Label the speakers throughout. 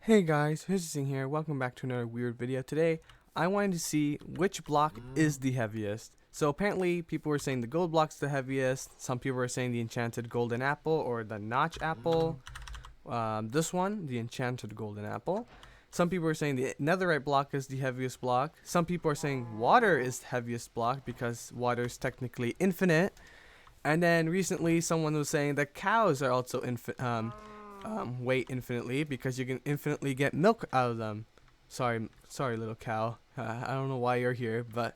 Speaker 1: Hey guys, Vivtorsing here. Welcome back to another weird video. Today, I wanted to see which block is the heaviest. So apparently, people were saying the gold block's the heaviest. Some people were saying the enchanted golden apple or the notch apple. This one, the enchanted golden apple. Some people are saying the netherite block is the heaviest block. Some people are saying water is the heaviest block because water is technically infinite. And then recently, someone was saying that cows are also weight infinitely because you can infinitely get milk out of them. Sorry, little cow. I don't know why you're here, but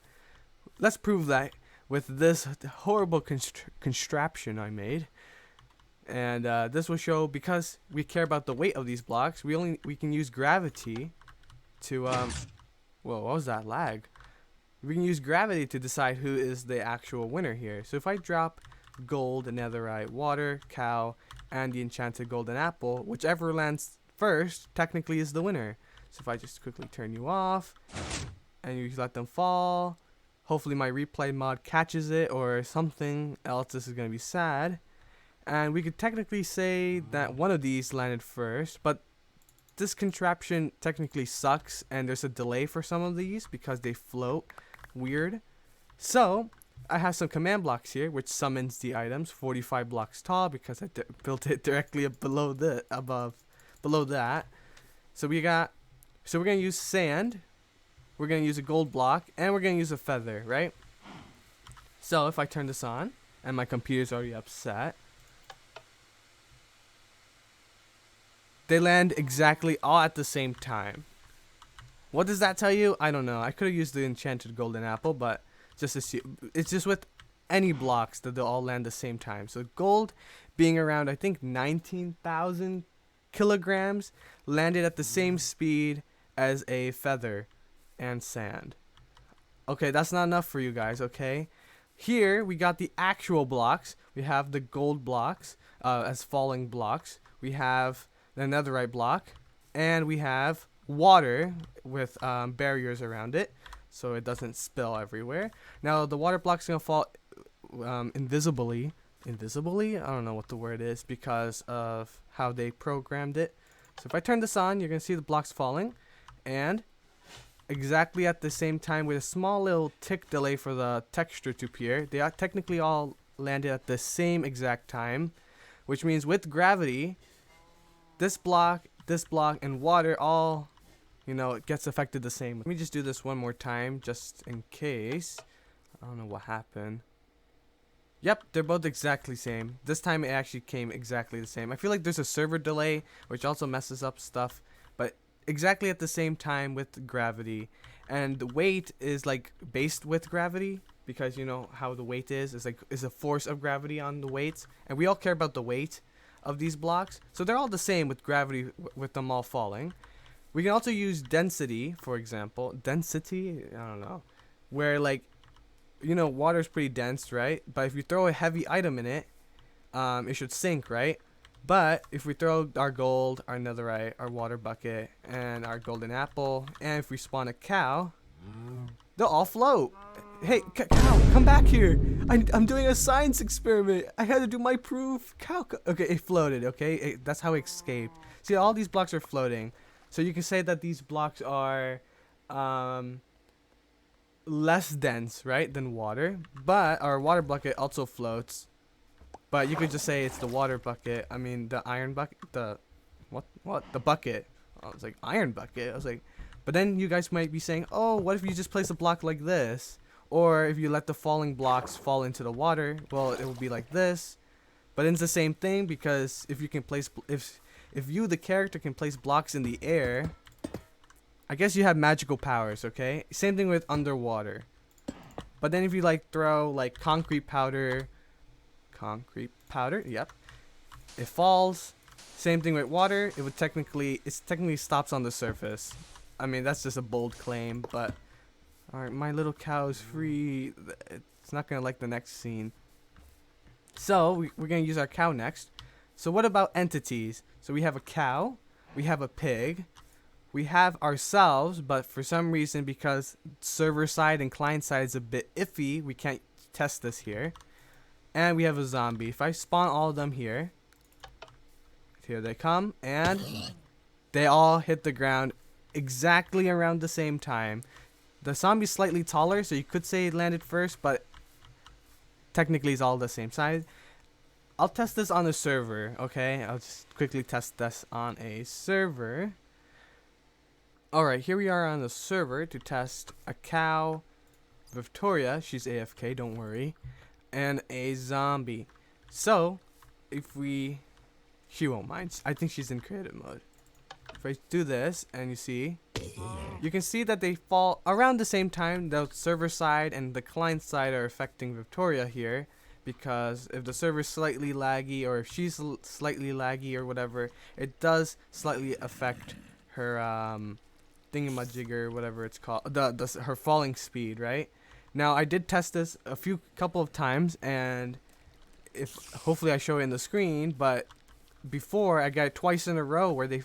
Speaker 1: let's prove that with this horrible contraption I made. And this will show because we care about the weight of these blocks. We can use gravity to Whoa, what was that lag? We can use gravity to decide who is the actual winner here. So if I drop gold, netherite, water, cow, and the enchanted golden apple, whichever lands first technically is the winner. So if I just quickly turn you off and you let them fall, hopefully my replay mod catches it or something else. This is going to be sad. And we could technically say that one of these landed first, but this contraption technically sucks and there's a delay for some of these because they float weird. So I have some command blocks here which summons the items 45 blocks tall because I built it directly below that. So we're gonna use sand, we're gonna use a gold block, and we're gonna use a feather, right? So if I turn this on and my computer's already upset, they land exactly all at the same time. What does that tell you? I don't know. I could have used the enchanted golden apple, but it's just with any blocks that they'll all land the same time. So gold being around, I think 19,000 kilograms, landed at the same speed as a feather and sand. Okay, that's not enough for you guys, okay? Here we got the actual blocks. We have the gold blocks as falling blocks. We have the netherite block, and we have water with barriers around it so it doesn't spill everywhere. Now the water block's gonna fall invisibly. I don't know what the word is because of how they programmed it. So if I turn this on, you're gonna see the blocks falling, and exactly at the same time with a small little tick delay for the texture to appear, they are technically all landed at the same exact time, which means with gravity, this block, and water all, it gets affected the same. Let me just do this one more time, just in case. I don't know what happened. Yep, they're both exactly same. This time it actually came exactly the same. I feel like there's a server delay, which also messes up stuff, but exactly at the same time with gravity. And the weight is like based with gravity, because you know how the weight is a force of gravity on the weights, and we all care about the weight of these blocks, so they're all the same with gravity, with them all falling. We can also use density, for example. Density, I don't know, where water is pretty dense, right? But if you throw a heavy item in it, it should sink, right? But if we throw our gold, our netherite, our water bucket, and our golden apple, and if we spawn a cow, they'll all float. Hey, cow, come back here. I'm doing a science experiment. I had to do my proof. Cow. Okay, it floated, okay? That's how it escaped. See, all these blocks are floating. So you can say that these blocks are less dense, right, than water. But our water bucket also floats. But you could just say it's the water bucket. I mean, the iron bucket. The bucket. I was like, iron bucket. I was like, but then you guys might be saying, oh, what if you just place a block like this? Or if you let the falling blocks fall into the water, well, it will be like this. But it's the same thing, because if you can place, if you, the character, can place blocks in the air, I guess you have magical powers, okay? Same thing with underwater. But then if you throw concrete powder, yep, it falls. Same thing with water. It technically stops on the surface. I mean, that's just a bold claim, but alright, my little cow is free. It's not gonna like the next scene. So we're gonna use our cow next. So what about entities? So we have a cow, we have a pig, we have ourselves, but for some reason, because server side and client side is a bit iffy, we can't test this here. And we have a zombie. If I spawn all of them here they come, and they all hit the ground exactly around the same time. The zombie's slightly taller, so you could say it landed first, but technically it's all the same size. I'll test this on a server, okay? I'll just quickly test this on a server. Alright, here we are on the server to test a cow, Victoria, she's AFK, don't worry, and a zombie. So, if we... She won't mind. I think she's in creative mode. If I do this, and you see, you can see that they fall around the same time. The server side and the client side are affecting Victoria here, because if the server's slightly laggy, or if she's slightly laggy or whatever, it does slightly affect her thingamajigger, whatever it's called, her falling speed, right? Now I did test this couple of times, and if hopefully I show it in the screen, but before I got it twice in a row where they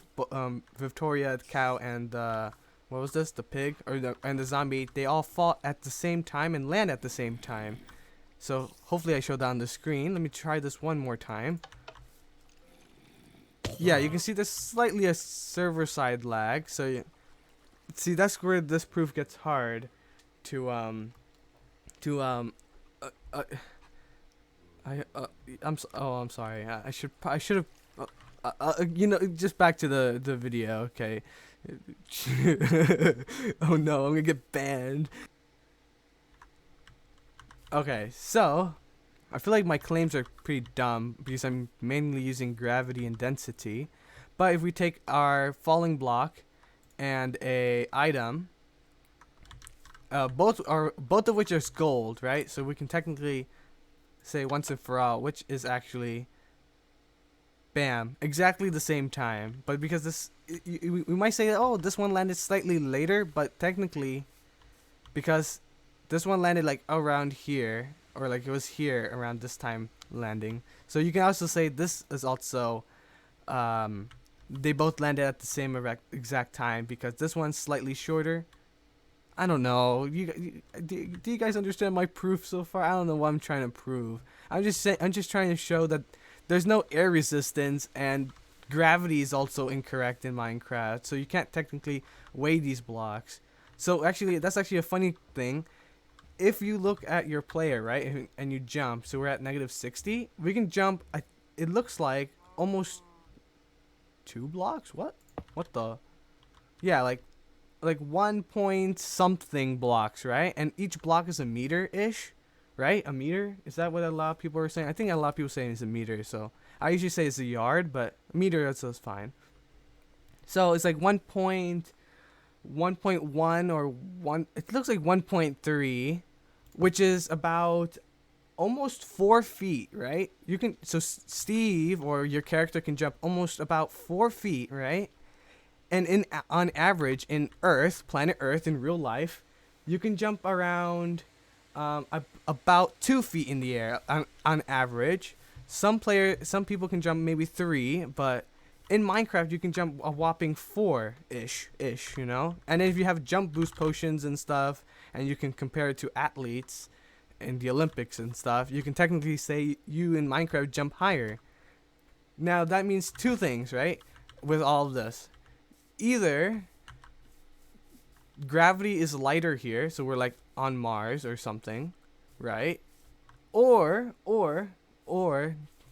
Speaker 1: Victoria, the cow, and what was this, the pig, and the zombie, they all fought at the same time and land at the same time. So hopefully I show that on the screen. Let me try this one more time. Yeah, you can see there's slightly a server side lag. So see, that's where this proof gets hard to I'm sorry. I should have you know, just back to the video, okay. Oh no, I'm gonna get banned. Okay, so I feel like my claims are pretty dumb because I'm mainly using gravity and density. But if we take our falling block and a item, both of which are gold, right? So we can technically say once and for all which is actually, bam, exactly the same time. But because this, we might say, oh, this one landed slightly later, but technically, because this one landed like around here, or like it was here around this time landing. So you can also say this is also, they both landed at the same exact time, because this one's slightly shorter. I don't know. Do you guys understand my proof so far? I don't know what I'm trying to prove. I'm just trying to show that there's no air resistance, and gravity is also incorrect in Minecraft. So you can't technically weigh these blocks. So actually, that's actually a funny thing. If you look at your player, right, and you jump, so we're at -60, we can jump, it looks like almost 2 blocks. What the? Yeah, like 1 point something blocks, right? And each block is a meter-ish, right? A meter? Is that what a lot of people are saying? I think a lot of people saying it's a meter, so I usually say it's a yard, but a meter is fine. So it's like 1.1 or 1, it looks like 1.3, which is about almost 4 feet, right? You can, so Steve or your character can jump almost about 4 feet, right? And on average in planet Earth in real life, you can jump around about 2 feet in the air on average. Some people can jump maybe 3, but in Minecraft you can jump a whopping 4-ish, you know? And then if you have jump boost potions and stuff, and you can compare it to athletes in the Olympics and stuff, you can technically say you in Minecraft jump higher. Now that means 2 things, right? With all of this. Either gravity is lighter here, so we're like on Mars or something, right? Or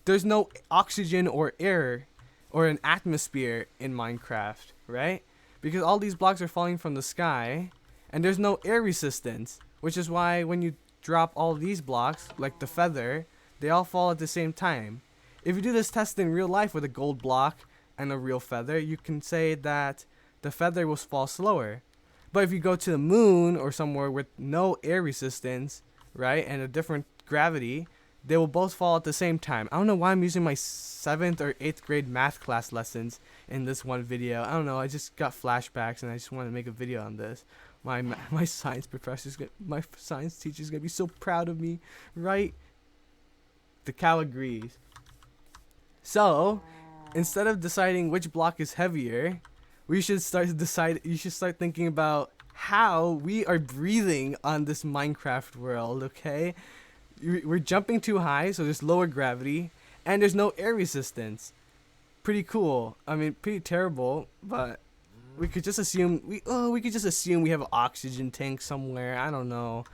Speaker 1: there's no oxygen or air or an atmosphere in Minecraft, right? Because all these blocks are falling from the sky and there's no air resistance, which is why when you drop all these blocks, like the feather, they all fall at the same time. If you do this test in real life with a gold block and a real feather, you can say that the feather will fall slower. But if you go to the moon or somewhere with no air resistance, right, and a different gravity, they will both fall at the same time. I don't know why I'm using my 7th or 8th grade math class lessons in this one video. I don't know, I just got flashbacks and I just want to make a video on this. My science my science teacher's gonna be so proud of me, right? The cow agrees. So, instead of deciding which block is heavier, you should start thinking about how we are breathing on this Minecraft world, okay? We're jumping too high, so there's lower gravity, and there's no air resistance. pretty cool. I mean, pretty terrible, but we could just assume we could just assume we have an oxygen tank somewhere. I don't know.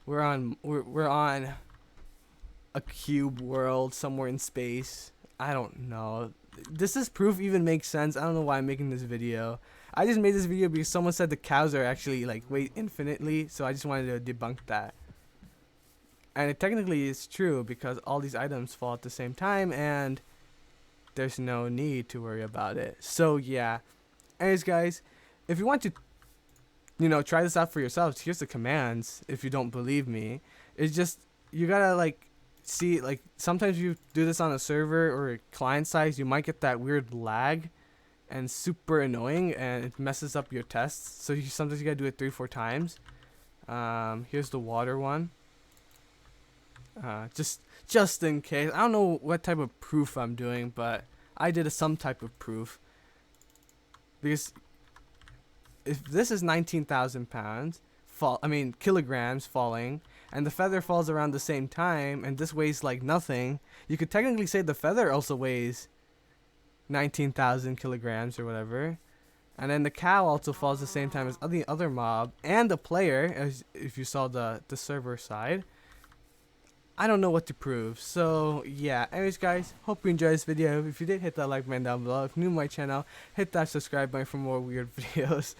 Speaker 1: We're on a cube world somewhere in space. I don't know. Does this proof even make sense? I don't know why I'm making this video. I just made this video because someone said the cows are actually like wait infinitely, so I just wanted to debunk that. And it technically is true because all these items fall at the same time and there's no need to worry about it. So yeah. Anyways guys, if you want to try this out for yourselves, here's the commands if you don't believe me. It's just you gotta like see like sometimes you do this on a server or a client side, you might get that weird lag and super annoying and it messes up your tests. So sometimes you gotta do it 3-4 times. Here's the water one. Just in case. I don't know what type of proof I'm doing, but I did some type of proof. Because if this is 19,000 pounds, kilograms falling, and the feather falls around the same time, and this weighs like nothing, you could technically say the feather also weighs 19,000 kilograms or whatever. And then the cow also falls the same time as the other mob, and the player, as if you saw the server side. I don't know what to prove. So yeah, anyways guys, hope you enjoyed this video. If you did, hit that like button down below. If you're new to my channel, hit that subscribe button for more weird videos.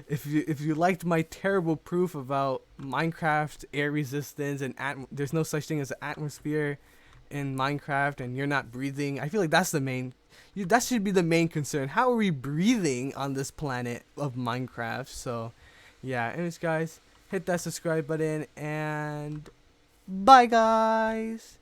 Speaker 1: If you liked my terrible proof about Minecraft air resistance and there's no such thing as an atmosphere in Minecraft and you're not breathing, I feel like that's the main that should be the main concern. How are we breathing on this planet of Minecraft? So yeah, anyways guys, hit that subscribe button and bye guys.